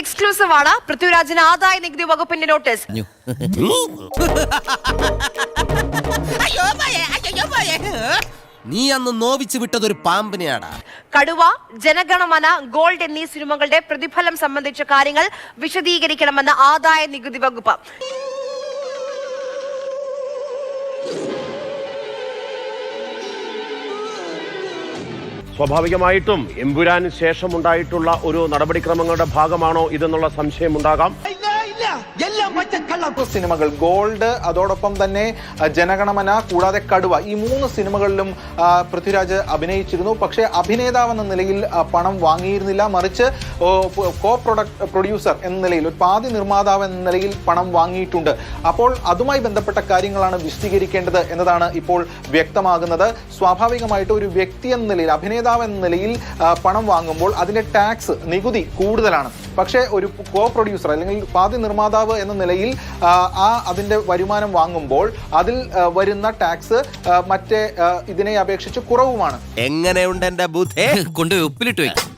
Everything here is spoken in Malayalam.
എക്സ്ക്ലൂസീവ് ആണ്. പൃഥ്വിരാജിന് ആദായ നികുതി വകുപ്പിന്റെ നോട്ടീസ്. നീ അന്ന് നോവിച്ചു വിട്ടതൊരു പാമ്പിനെയാടാ. കടുവ, ജനഗണമന, ഗോൾഡ് എന്നീ സിനിമകളുടെ പ്രതിഫലം സംബന്ധിച്ച കാര്യങ്ങൾ വിശദീകരിക്കണമെന്ന് ആദായ നികുതി വകുപ്പ്. സ്വാഭാവികമായിട്ടും എമ്പുരാന് ശേഷമുണ്ടായിട്ടുള്ള ഒരു നടപടിക്രമങ്ങളുടെ ഭാഗമാണോ ഇതെന്നുള്ള സംശയമുണ്ടാകാം. സിനിമകൾ ഗോൾഡ്, അതോടൊപ്പം തന്നെ ജനഗണമന, കൂടാതെ കടുവ, ഈ 3 സിനിമകളിലും പൃഥ്വിരാജ് അഭിനയിച്ചിരുന്നു. പക്ഷേ അഭിനേതാവെന്ന നിലയിൽ പണം വാങ്ങിയിരുന്നില്ല. മറിച്ച് പ്രൊഡ്യൂസർ എന്ന നിലയിൽ, ഒരു പാതി നിർമ്മാതാവ് എന്ന നിലയിൽ പണം വാങ്ങിയിട്ടുണ്ട്. അപ്പോൾ അതുമായി ബന്ധപ്പെട്ട കാര്യങ്ങളാണ് വിശദീകരിക്കേണ്ടത് എന്നതാണ് ഇപ്പോൾ വ്യക്തമാകുന്നത്. സ്വാഭാവികമായിട്ട് ഒരു വ്യക്തി എന്ന നിലയിൽ, അഭിനേതാവ് എന്ന നിലയിൽ പണം വാങ്ങുമ്പോൾ അതിന്റെ ടാക്സ്, നികുതി കൂടുതലാണ്. പക്ഷേ ഒരു പ്രൊഡ്യൂസർ അല്ലെങ്കിൽ പാതി നിർമ്മാതാവ് എന്ന നിലയിൽ അതിന്റെ വരുമാനം വാങ്ങുമ്പോൾ അതിൽ വരുന്ന ടാക്സ് മറ്റേ ഇതിനെ അപേക്ഷിച്ച് കുറവുമാണ്. എങ്ങനെയുണ്ട് എന്റെ ബുദ്ധി? കൊണ്ടുപോയി ഉപ്പിലിട്ട് വയ്ക്കും.